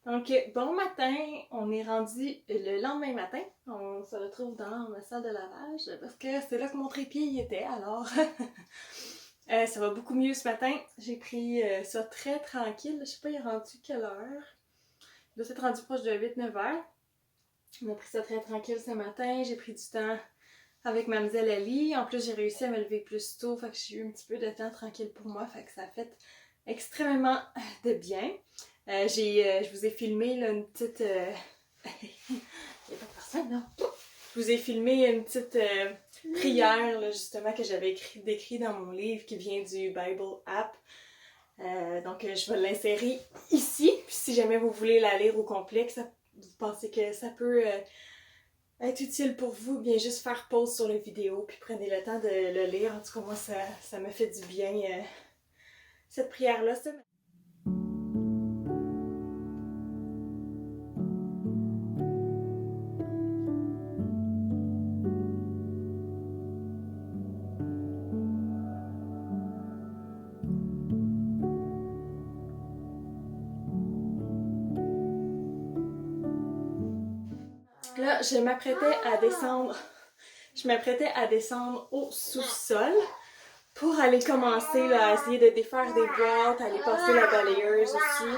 Donc, bon matin, on est rendu le lendemain matin. On se retrouve dans ma salle de lavage parce que c'est là que mon trépied y était, alors ça va beaucoup mieux ce matin. J'ai pris ça très tranquille. Je sais pas, il est rendu quelle heure? Là, c'est rendu proche de 8-9 heures. On a pris ça très tranquille ce matin. J'ai pris du temps avec Mademoiselle Ali. En plus, j'ai réussi à me lever plus tôt, fait que j'ai eu un petit peu de temps tranquille pour moi, fait que ça a fait extrêmement de bien. Je vous ai filmé là, une petite... Il n'y a pas de personne, non? Je vous ai filmé une petite prière, là, justement, que j'avais décrit dans mon livre qui vient du Bible App. Donc, je vais l'insérer ici. Puis si jamais vous voulez la lire au complet, vous pensez que ça peut être utile pour vous, bien juste faire pause sur la vidéo, puis prenez le temps de le lire. En tout cas, moi, ça me fait du bien, cette prière-là. Là, je m'apprêtais à descendre au sous-sol pour aller commencer là, à essayer de défaire des boîtes, aller passer la balayeuse aussi.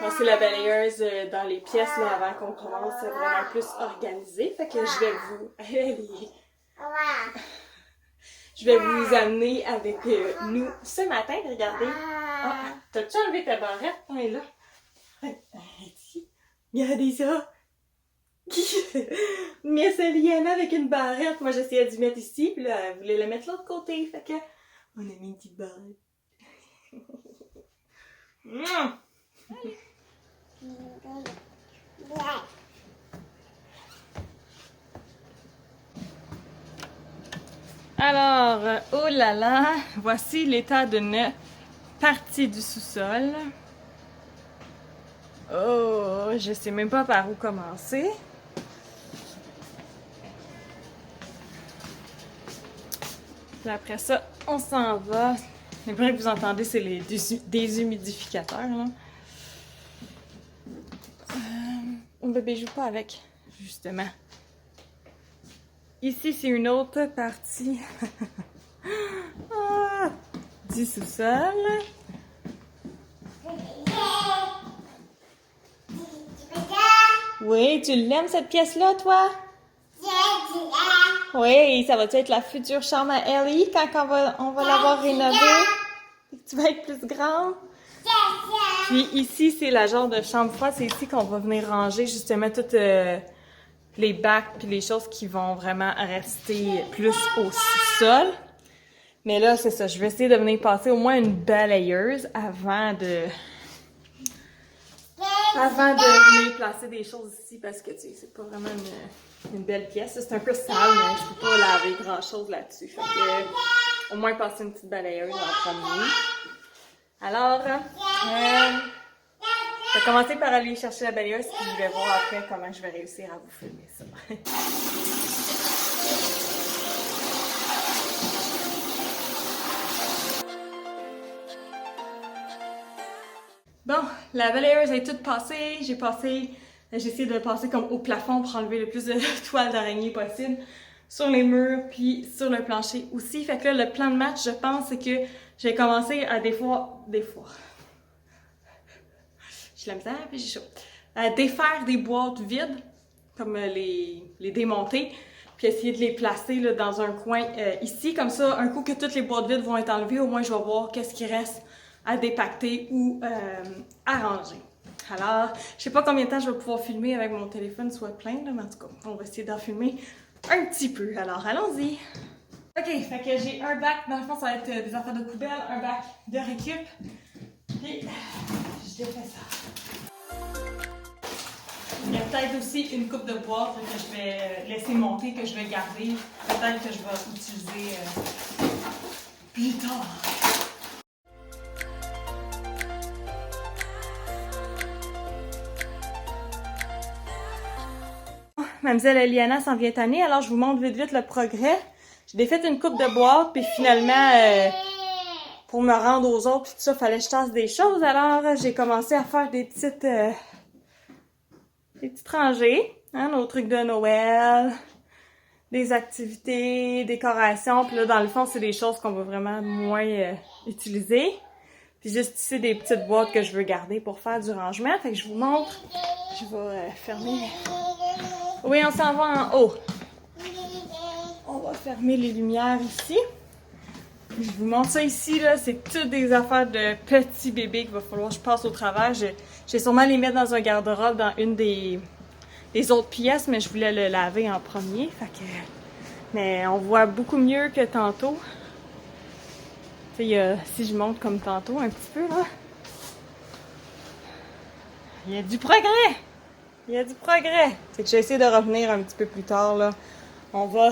Passer la balayeuse dans les pièces là, avant qu'on commence à vraiment plus organiser. Fait que je vais vous amener avec nous ce matin. Regardez. Ah, t'as-tu enlevé ta barrette? On est là. Regardez ça! Miss Eliana avec une barrette. Moi, j'essayais d'y mettre ici, puis là, elle voulait la mettre de l'autre côté. Fait que, on a mis une petite barrette. Alors, oh là là, voici l'état d'une partie du sous-sol. Oh, je sais même pas par où commencer. Puis après ça, on s'en va. Les bruits que vous entendez, c'est les déshumidificateurs, là. Mon bébé joue pas avec, justement. Ici, c'est une autre partie du sous-sol. Oui, tu l'aimes cette pièce-là, toi? Oui, ça va-tu être la future chambre à Ellie quand on va l'avoir rénovée? Tu vas être plus grande? Puis ici, c'est la genre de chambre froide. C'est ici qu'on va venir ranger justement toutes les bacs puis les choses qui vont vraiment rester plus au sous-sol. Mais là, c'est ça. Je vais essayer de venir passer au moins une balayeuse avant de venir placer des choses ici parce que, tu sais, c'est pas vraiment une belle pièce. C'est un peu sale, mais je peux pas laver grand-chose là-dessus. Fait que, au moins passer une petite balayeuse en premier. Alors, je vais commencer par aller chercher la balayeuse puis je vais voir après comment je vais réussir à vous filmer ça. Bon, la balayeuse est toute passée. J'ai essayé de passer comme au plafond pour enlever le plus de toiles d'araignée possible sur les murs puis sur le plancher aussi. Fait que là, le plan de match, je pense, c'est que j'ai commencé à des fois, j'ai la misère puis j'ai chaud, à défaire des boîtes vides, comme les démonter, puis essayer de les placer là, dans un coin ici. Comme ça, un coup que toutes les boîtes vides vont être enlevées, au moins je vais voir qu'est-ce qui reste à dépacter ou à ranger. Alors, je sais pas combien de temps je vais pouvoir filmer avec mon téléphone soit plein, là, mais en tout cas, on va essayer d'en filmer un petit peu. Alors, allons-y! Ok, fait que j'ai un bac, dans le fond, ça va être des affaires de poubelle, un bac de récup, puis je défais ça. Il y a peut-être aussi une coupe de boîte là, que je vais laisser monter, que je vais garder. Peut-être que je vais utiliser plus tard. Mademoiselle Eliana s'en vient tanner, alors je vous montre vite le progrès. J'ai défait une coupe de boîte, puis finalement, pour me rendre aux autres, puis tout ça, fallait que je tasse des choses. Alors, j'ai commencé à faire des petites rangées, hein, nos trucs de Noël, des activités, décorations. Puis là, dans le fond, c'est des choses qu'on va vraiment moins utiliser. Puis juste ici, des petites boîtes que je veux garder pour faire du rangement. Fait que je vous montre. Je vais fermer. Oui, on s'en va en haut. On va fermer les lumières ici. Je vous montre ça ici, là. C'est toutes des affaires de petits bébés qu'il va falloir que je passe au travers. Je vais sûrement les mettre dans un garde-robe dans une des autres pièces, mais je voulais le laver en premier. Fait que... Mais on voit beaucoup mieux que tantôt. Tu sais, si je monte comme tantôt un petit peu, là. Il y a du progrès! Il y a du progrès! C'est que j'ai essayé de revenir un petit peu plus tard, là. On va...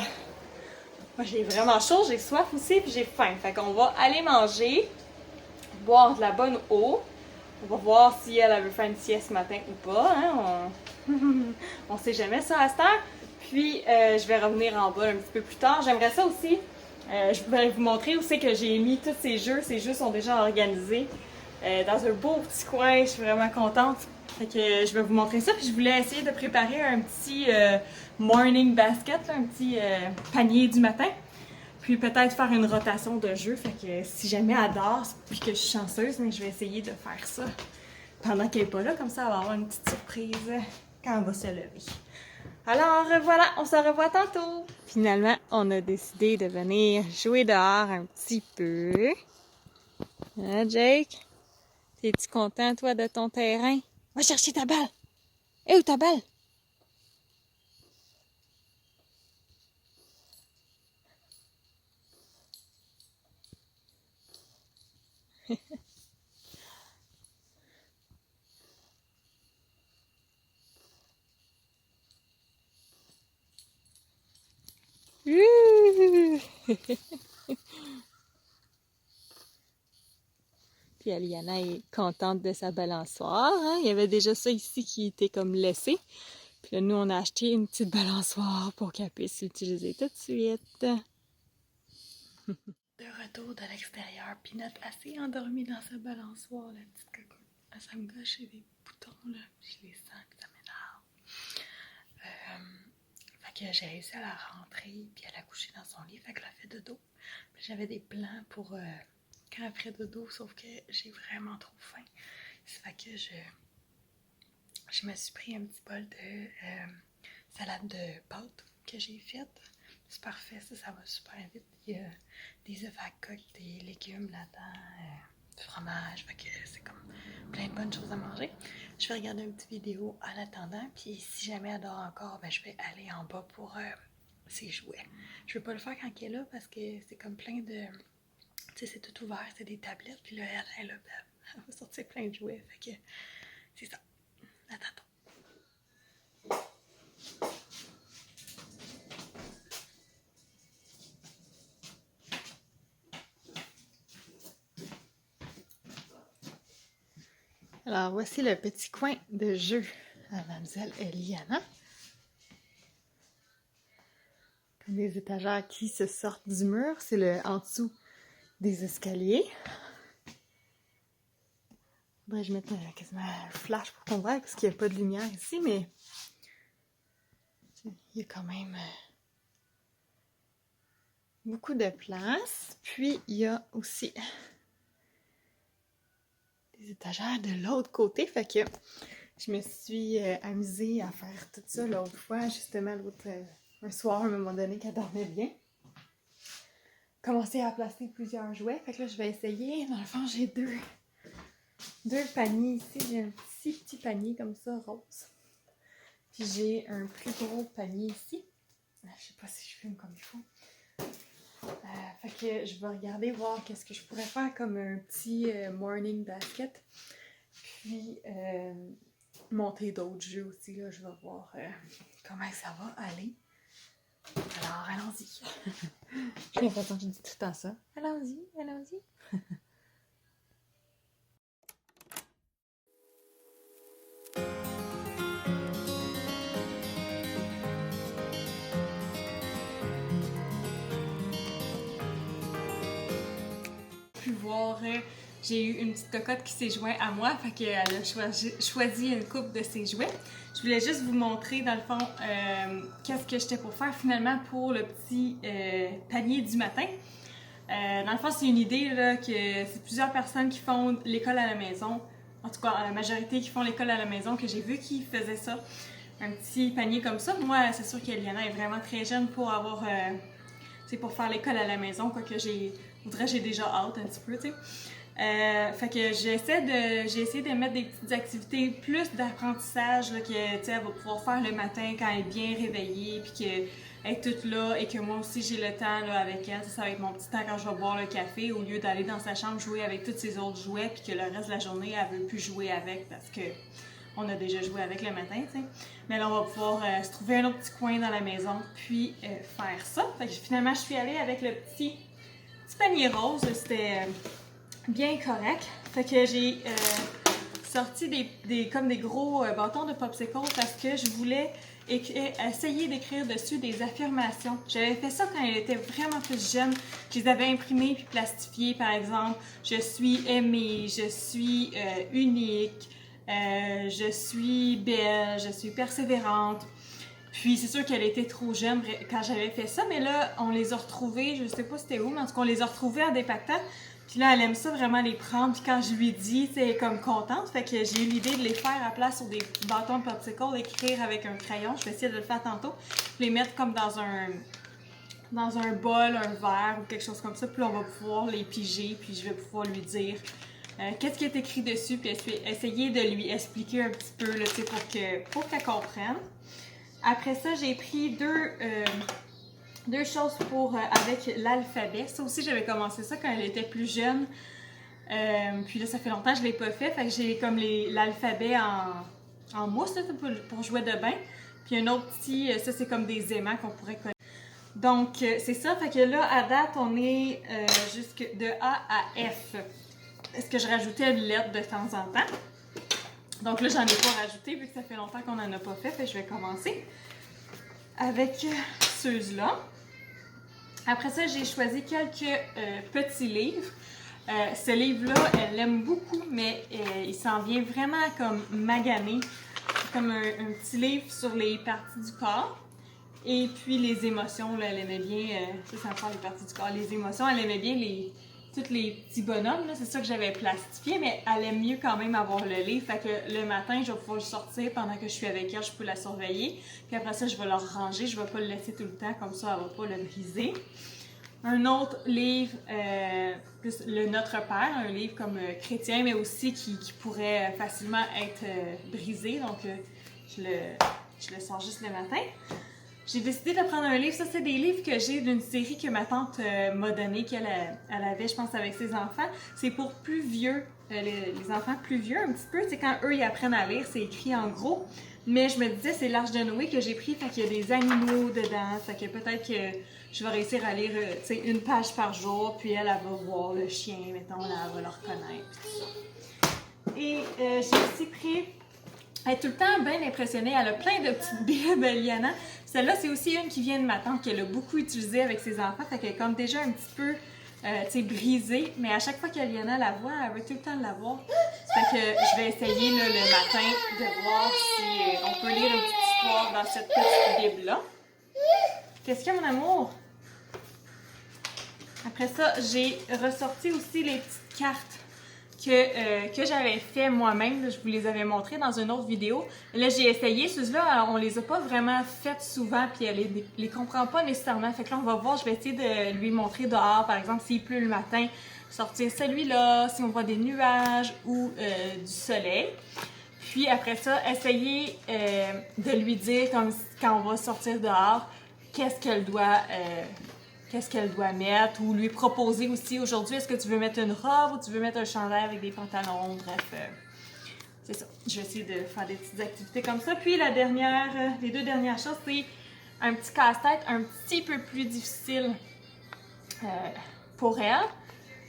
Moi, j'ai vraiment chaud, j'ai soif aussi, puis j'ai faim. Fait qu'on va aller manger, boire de la bonne eau. On va voir si elle veut faire une sieste ce matin ou pas. Hein? On sait jamais ça à cette heure. Puis, je vais revenir en bas un petit peu plus tard. J'aimerais ça aussi. Je vais vous montrer aussi que j'ai mis tous ces jeux. Ces jeux sont déjà organisés dans un beau petit coin. Je suis vraiment contente. Fait que je vais vous montrer ça. Puis je voulais essayer de préparer un petit morning basket, là, un petit panier du matin. Puis peut-être faire une rotation de jeux. Fait que si jamais elle dort, puis que je suis chanceuse, je vais essayer de faire ça pendant qu'elle n'est pas là. Comme ça, elle va avoir une petite surprise quand elle va se lever. Alors voilà, on se revoit tantôt. Finalement, on a décidé de venir jouer dehors un petit peu. Hein, Jake? Es-tu content, toi, de ton terrain? Va chercher ta balle! Eh, où ta balle? Puis Aliana est contente de sa balançoire. Hein? Il y avait déjà ça ici qui était comme laissé. Puis là, nous, on a acheté une petite balançoire pour qu'elle puisse l'utiliser tout de suite. De retour de l'extérieur, Pinot assez endormie dans sa balançoire, la petite cocotte. Ça me gâche des boutons, là. Je les sens, puis ça m'énerve. Fait que j'ai réussi à la rentrer, puis elle a couché dans son lit, fait qu'elle a fait dodo. Puis j'avais des plans pour quand elle ferait dodo, sauf que j'ai vraiment trop faim. Ça fait que je me suis pris un petit bol de salade de pâtes que j'ai faite. C'est parfait, ça va super vite. Il y a des œufs à coque, des légumes là-dedans, du fromage, fait que c'est comme plein de bonnes choses à manger. Je vais regarder une petite vidéo en attendant, puis si jamais elle dort encore, ben je vais aller en bas pour ses jouets. Je vais pas le faire quand elle est là parce que c'est comme plein de... Tu sais, c'est tout ouvert, c'est des tablettes, puis là, elle va sortir plein de jouets, fait que c'est ça. À tantôt. Alors, voici le petit coin de jeu à Mademoiselle Eliana. Comme des étagères qui se sortent du mur, c'est le en dessous des escaliers. Faudrait que je mette quasiment un flash pour qu'on voit, parce qu'il n'y a pas de lumière ici, mais il y a quand même beaucoup de place. Puis, il y a aussi des étagères de l'autre côté, fait que je me suis amusée à faire tout ça l'autre fois, justement un soir, à un moment donné, qu'elle dormait bien. Commencer à placer plusieurs jouets, fait que là, je vais essayer. Dans le fond, j'ai deux paniers ici. J'ai un petit panier comme ça, rose. Puis j'ai un plus gros panier ici. Je sais pas si je filme comme il faut. Fait que je vais regarder, voir qu'est-ce que je pourrais faire comme un petit morning basket. Puis monter d'autres jeux aussi, là. Je vais voir comment ça va aller. Alors, allons-y. J'ai l'impression que je dis tout le temps ça. Allons-y, allons-y. Voir avoir... j'ai eu une petite cocotte qui s'est jointe à moi, fait qu'elle a choisi une coupe de ses jouets. Je voulais juste vous montrer, dans le fond, qu'est-ce que j'étais pour faire finalement pour le petit panier du matin. Dans le fond, c'est une idée là, que c'est plusieurs personnes qui font l'école à la maison. En tout cas, la majorité qui font l'école à la maison, que j'ai vu qui faisaient ça. Un petit panier comme ça. Moi, c'est sûr qu'Eliana est vraiment très jeune pour avoir... pour faire l'école à la maison, quoique j'ai déjà hâte un petit peu, tu sais. Fait que j'ai essayé de mettre des petites activités plus d'apprentissage là, que tu sais, elle va pouvoir faire le matin quand elle est bien réveillée, puis qu'elle est toute là et que moi aussi j'ai le temps là, avec elle. Ça va être mon petit temps quand je vais boire le café au lieu d'aller dans sa chambre jouer avec tous ses autres jouets, puis que le reste de la journée elle veut plus jouer avec parce que on a déjà joué avec le matin, tu sais. Mais là on va pouvoir se trouver un autre petit coin dans la maison puis faire ça. Fait que finalement je suis allée avec le petit panier rose. C'était bien correct. Fait que j'ai sorti comme des gros bâtons de popsicle parce que je voulais essayer d'écrire dessus des affirmations. J'avais fait ça quand elle était vraiment plus jeune. Je les avais imprimées puis plastifiées, par exemple. Je suis aimée, je suis unique, je suis belle, je suis persévérante. Puis c'est sûr qu'elle était trop jeune quand j'avais fait ça, mais là, on les a retrouvés, je sais pas c'était où, mais en tout cas, on les a retrouvés en dépactant. Puis là, elle aime ça vraiment les prendre. Puis quand je lui dis, elle est comme contente. Fait que j'ai eu l'idée de les faire à place sur des bâtons de popsicle, écrire avec un crayon. Je vais essayer de le faire tantôt. Les mettre comme dans un bol, un verre ou quelque chose comme ça. Puis là, on va pouvoir les piger. Puis je vais pouvoir lui dire qu'est-ce qui est écrit dessus. Puis essayer de lui expliquer un petit peu là, pour qu'elle comprenne. Après ça, j'ai pris deux choses avec l'alphabet. Ça aussi, j'avais commencé ça quand elle était plus jeune. Puis là, ça fait longtemps que je ne l'ai pas fait. Fait que j'ai comme l'alphabet en mousse là, pour jouer de bain. Puis un autre petit, ça c'est comme des aimants qu'on pourrait coller. Donc, c'est ça. Fait que là, à date, on est jusque de A à F. Est-ce que je rajoutais une lettre de temps en temps? Donc là, j'en ai pas rajouté vu que ça fait longtemps qu'on n'en a pas fait. Fait que je vais commencer avec ceux-là. Après ça, j'ai choisi quelques petits livres. Ce livre-là, elle l'aime beaucoup, mais il s'en vient vraiment comme magané. C'est comme un petit livre sur les parties du corps. Et puis les émotions, là, elle aimait bien, ça encore les parties du corps, les émotions, elle aimait bien tous les petits bonhommes, c'est ça que j'avais plastifié, mais elle aime mieux quand même avoir le livre. Fait que le matin, je vais pouvoir le sortir pendant que je suis avec elle, je peux la surveiller. Puis après ça, je vais le ranger, je vais pas le laisser tout le temps, comme ça, elle va pas le briser. Un autre livre, plus le Notre Père, un livre comme chrétien, mais aussi qui pourrait facilement être brisé. Donc, je le sors juste le matin. J'ai décidé de prendre un livre. Ça, c'est des livres que j'ai d'une série que ma tante m'a donné, qu'elle avait, je pense, avec ses enfants. C'est pour plus vieux, les enfants plus vieux un petit peu. C'est quand eux, ils apprennent à lire, c'est écrit en gros. Mais je me disais, c'est l'Arche de Noé que j'ai pris, fait qu'il y a des animaux dedans. Fait que peut-être que je vais réussir à lire une page par jour, puis elle va voir le chien, mettons, là, elle va le reconnaître, puis tout ça. Et j'ai aussi pris... Elle est tout le temps bien impressionnée. Elle a plein de petites bibles, Liana. Celle-là, c'est aussi une qui vient de ma tante, qu'elle a beaucoup utilisée avec ses enfants. Fait qu'elle est comme déjà un petit peu brisée. Mais à chaque fois qu'Eliana la voit, elle veut tout le temps la voir. Fait que je vais essayer là, le matin de voir si on peut lire une petite histoire dans cette petite bible-là. Qu'est-ce qu'il y a, mon amour? Après ça, j'ai ressorti aussi les petites cartes que j'avais fait moi-même. Je vous les avais montrées dans une autre vidéo. Là, j'ai essayé. Ceux-là, on les a pas vraiment faites souvent, puis elle les comprend pas nécessairement. Fait que là, on va voir. Je vais essayer de lui montrer dehors, par exemple, s'il pleut le matin, sortir celui-là, si on voit des nuages ou du soleil. Puis après ça, essayer de lui dire, comme quand on va sortir dehors, qu'est-ce qu'elle doit mettre, ou lui proposer aussi aujourd'hui, est-ce que tu veux mettre une robe ou tu veux mettre un chandail avec des pantalons, bref, c'est ça. Je vais essayer de faire des petites activités comme ça. Puis les deux dernières choses, c'est un petit casse-tête un petit peu plus difficile pour elle,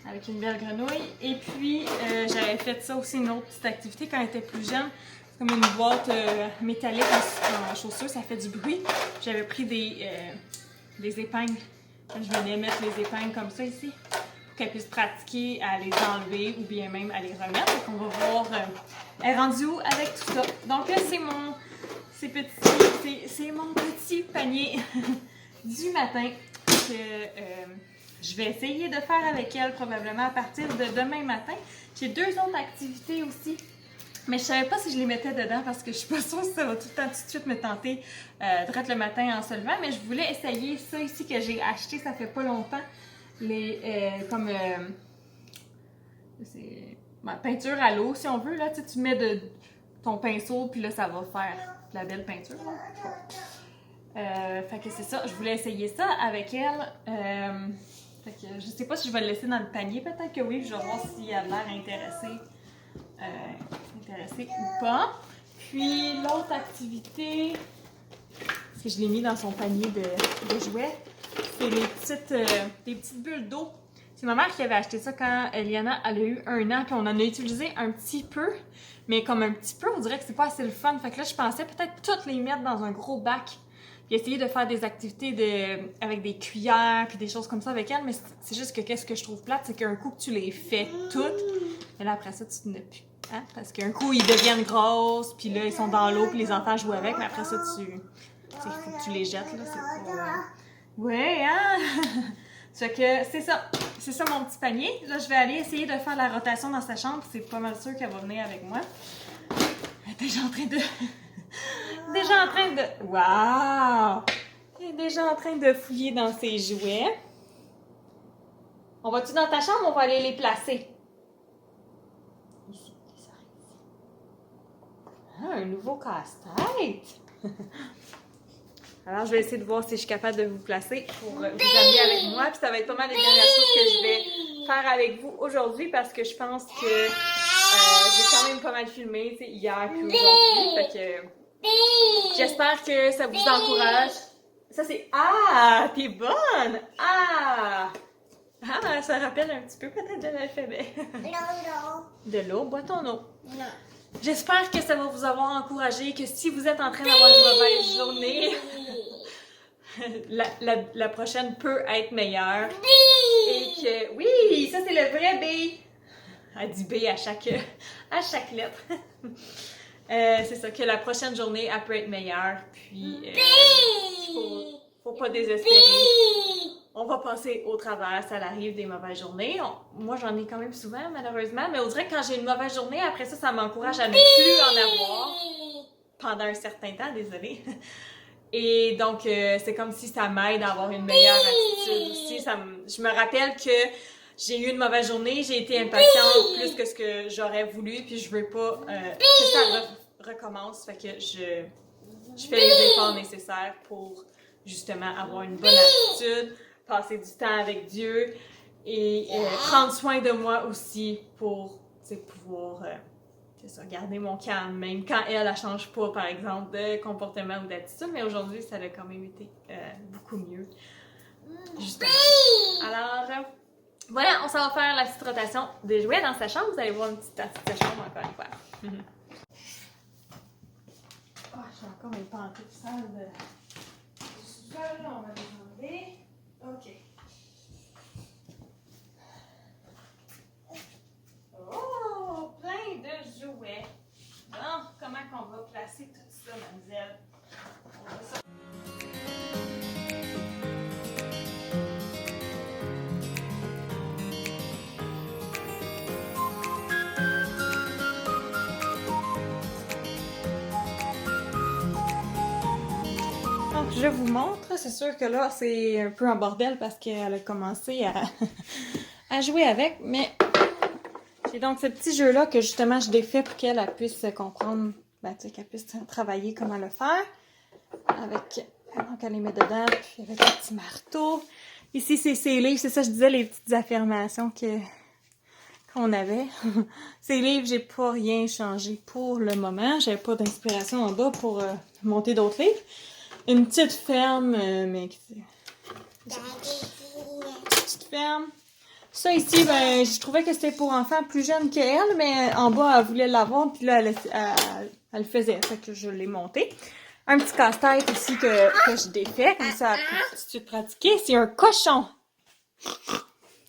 avec une belle grenouille. Et puis, j'avais fait ça aussi, une autre petite activité quand elle était plus jeune. C'est comme une boîte métallique en chaussures, ça fait du bruit. J'avais pris des épingles. Je venais mettre les épingles comme ça ici qu'elle puisse pratiquer à les enlever ou bien même à les remettre. Donc on va voir elle est rendue où avec tout ça. Donc là, c'est mon petit panier du matin que je vais essayer de faire avec elle probablement à partir de demain matin. J'ai 2 autres activités aussi. Mais je savais pas si je les mettais dedans parce que je suis pas sûre si ça va tout le temps tout de suite me tenter direct le matin en se levant. Mais je voulais essayer ça ici que j'ai acheté, ça fait pas longtemps. Les c'est peinture à l'eau si on veut. Là, tu mets ton pinceau puis là ça va faire de la belle peinture. Fait que c'est ça, je voulais essayer ça avec elle. Fait que je sais pas si je vais le laisser dans le panier, peut-être que oui, je vais voir s'il a l'air intéressé ou pas. Puis l'autre activité, parce que je l'ai mis dans son panier de jouets, c'est des petites bulles d'eau. C'est ma mère qui avait acheté ça quand Eliana elle a eu 1 an, puis on en a utilisé un petit peu, mais comme un petit peu, on dirait que c'est pas assez le fun. Fait que là, je pensais peut-être toutes les mettre dans un gros bac, puis essayer de faire des activités avec des cuillères, puis des choses comme ça avec elle, mais c'est juste que qu'est-ce que je trouve plate, c'est qu'un coup que tu les fais toutes, mais là après ça, tu n'as plus. Hein? Parce qu'un coup, ils deviennent grosses, puis là, ils sont dans l'eau, puis les enfants jouent avec, mais après ça, faut que tu les jettes, là, c'est pas... Ouais, hein? Fait que c'est ça mon petit panier. Là, je vais aller essayer de faire la rotation dans sa chambre, c'est pas mal sûr qu'elle va venir avec moi. Elle est déjà en train de... Waouh! Elle est déjà en train de fouiller dans ses jouets. On va-tu dans ta chambre ou on va aller les placer? Ici, ah, un nouveau casse-tête! Alors, je vais essayer de voir si je suis capable de vous placer pour vous amener avec moi. Puis ça va être pas mal les dernières choses que je vais faire avec vous aujourd'hui parce que je pense que j'ai quand même pas mal filmé hier puis aujourd'hui. Fait que j'espère que ça vous encourage. Ça, c'est... Ah! T'es bonne! Ah! Ah, ça rappelle un petit peu peut-être de l'alphabet. De l'eau, bois ton eau. Non. J'espère que ça va vous avoir encouragé, que si vous êtes en train d'avoir une mauvaise journée, la prochaine peut être meilleure. Et que, oui, ça c'est le vrai B. Elle dit B à chaque lettre. C'est ça, que la prochaine journée, elle peut être meilleure. Puis, faut pas désespérer. On va passer au travers, ça arrive des mauvaises journées. Moi, j'en ai quand même souvent, malheureusement, mais on dirait que quand j'ai une mauvaise journée, après ça m'encourage à ne plus en avoir pendant un certain temps, désolée. Et donc, c'est comme si ça m'aide à avoir une meilleure attitude aussi. Je me rappelle que j'ai eu une mauvaise journée, j'ai été impatiente plus que ce que j'aurais voulu, puis je veux pas que ça recommence. Fait que je fais les efforts nécessaires pour justement avoir une bonne attitude, passer du temps avec Dieu et prendre soin de moi aussi pour pouvoir garder mon calme, même quand elle change pas, par exemple, de comportement ou d'attitude, mais aujourd'hui, ça a quand même été beaucoup mieux. Justement. Alors, voilà, on s'en va faire la petite rotation des jouets dans sa chambre. Vous allez voir une petite chambre encore une fois. Oh, j'ai encore mes pantoufles sales du sous-sol, on va les enlever. OK. Oh, plein de jouets. Bon, comment qu'on va placer tout ça, mademoiselle? On va ça. Donc, je vous montre. C'est sûr que là, c'est un peu en bordel parce qu'elle a commencé à jouer avec, mais j'ai donc ce petit jeu-là que justement je défais pour qu'elle puisse comprendre, qu'elle puisse travailler comment le faire. Donc, elle les met dedans, puis avec un petit marteau. Ici, c'est ses livres, c'est ça je disais, les petites affirmations qu'on avait. Ces livres, j'ai pas rien changé pour le moment. J'avais pas d'inspiration en bas pour monter d'autres livres. Une petite ferme, mais... Petite ferme. Ça ici, je trouvais que c'était pour enfants plus jeunes qu'elle, mais en bas, elle voulait l'avoir, puis là, elle le faisait. Fait que je l'ai monté. Un petit casse-tête ici que je défais, comme ça, elle peut tout de suite pratiquer. C'est un cochon.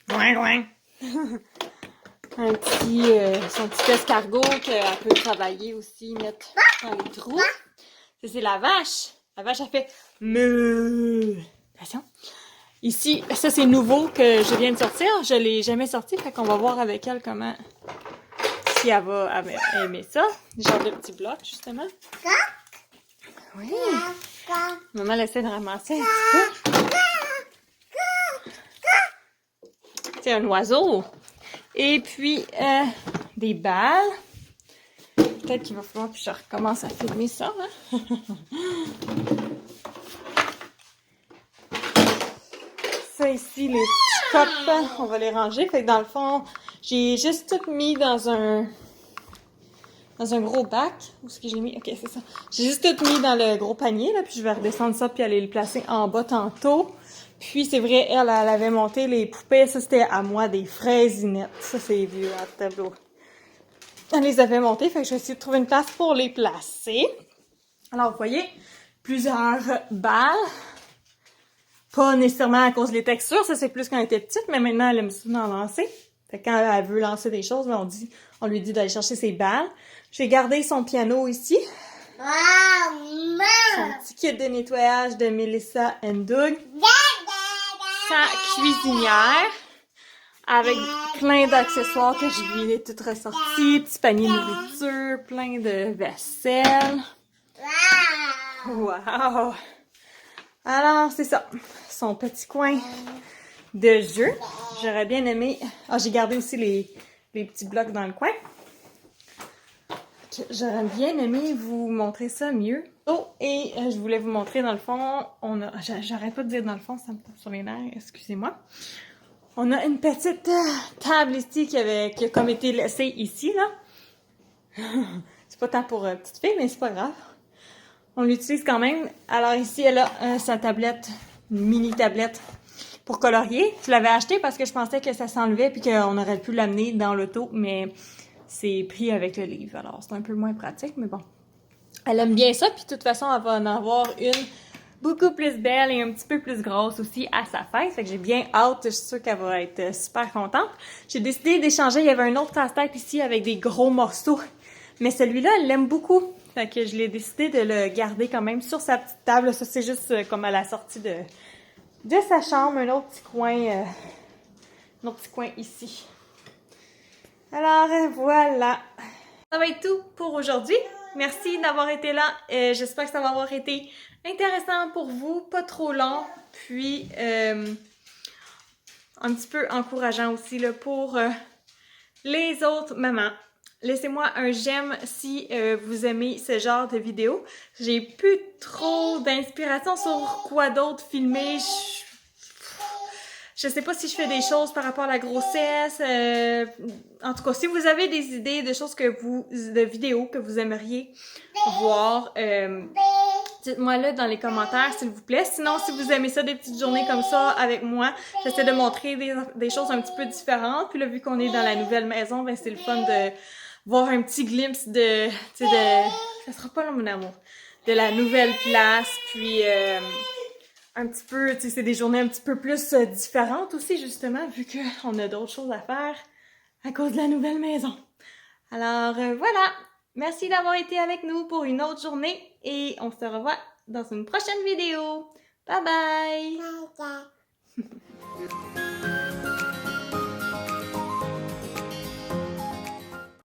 Loin, loin. Son petit escargot qu'elle peut travailler aussi, mettre dans les trous. Ça, c'est la vache. La vache, elle fait meuh. Attention. Ici, ça, c'est nouveau que je viens de sortir. Je l'ai jamais sorti, fait qu'on va voir avec elle comment... Si elle va aimer ça. Genre de petits blocs, justement. Oui. Maman, elle essaie de ramasser un petit peu. C'est un oiseau. Et puis, des balles. Peut-être qu'il va falloir que je recommence à filmer ça. Hein? Ça ici, les petits copes, on va les ranger. Fait que dans le fond, j'ai juste tout mis dans un gros bac. Où est-ce que je l'ai mis? Ok, c'est ça. J'ai juste tout mis dans le gros panier, là, puis je vais redescendre ça puis aller le placer en bas tantôt. Puis c'est vrai, elle avait monté les poupées. Ça, c'était à moi, des fraisinettes. Ça, c'est vieux, à tableau. Elle les avait montées, fait que je vais essayer de trouver une place pour les placer. Alors, vous voyez, plusieurs balles. Pas nécessairement à cause des textures, ça c'est plus quand elle était petite, mais maintenant elle aime ça d'en lancer. Fait que quand elle veut lancer des choses, on lui dit d'aller chercher ses balles. J'ai gardé son piano ici. Son petit kit de nettoyage de Melissa & Doug. Sa cuisinière. Avec plein d'accessoires que je lui ai toutes ressortis. Petit panier de nourriture, plein de vaisselle. Wow! Alors, c'est ça. Son petit coin de jeu. J'aurais bien aimé... Ah, j'ai gardé aussi les petits blocs dans le coin. J'aurais bien aimé vous montrer ça mieux. Oh, et je voulais vous montrer dans le fond... J'arrête pas de dire dans le fond, ça me tape sur les nerfs, excusez-moi. On a une petite table ici qui a comme été laissée ici, là. C'est pas tant pour petite fille, mais c'est pas grave. On l'utilise quand même. Alors ici, elle a sa tablette, une mini tablette pour colorier. Je l'avais acheté parce que je pensais que ça s'enlevait puis qu'on aurait pu l'amener dans l'auto, mais c'est pris avec le livre. Alors c'est un peu moins pratique, mais bon. Elle aime bien ça, puis de toute façon, elle va en avoir une beaucoup plus belle et un petit peu plus grosse aussi à sa fête. Fait que j'ai bien hâte, je suis sûre qu'elle va être super contente. J'ai décidé d'échanger, il y avait un autre casse-tête ici avec des gros morceaux. Mais celui-là, elle l'aime beaucoup. Fait que je l'ai décidé de le garder quand même sur sa petite table. Ça, c'est juste comme à la sortie de sa chambre, un autre petit coin ici. Alors, voilà. Ça va être tout pour aujourd'hui. Merci d'avoir été là. J'espère que ça va avoir été intéressant pour vous, pas trop long, puis un petit peu encourageant aussi là, pour les autres mamans. Laissez-moi un j'aime si vous aimez ce genre de vidéo. J'ai plus trop d'inspiration sur quoi d'autre filmer. Je sais pas si je fais des choses par rapport à la grossesse. En tout cas, si vous avez des idées de choses de vidéos que vous aimeriez voir, dites-moi là dans les commentaires, s'il vous plaît. Sinon, si vous aimez ça, des petites journées comme ça avec moi, j'essaie de montrer des choses un petit peu différentes. Puis là, vu qu'on est dans la nouvelle maison, ben c'est le fun de voir un petit glimpse ça sera pas long, mon amour, de la nouvelle place, puis un petit peu, tu sais, c'est des journées un petit peu plus différentes aussi, justement, vu qu'on a d'autres choses à faire à cause de la nouvelle maison. Alors, voilà! Merci d'avoir été avec nous pour une autre journée et on se revoit dans une prochaine vidéo. Bye bye! Bye bye!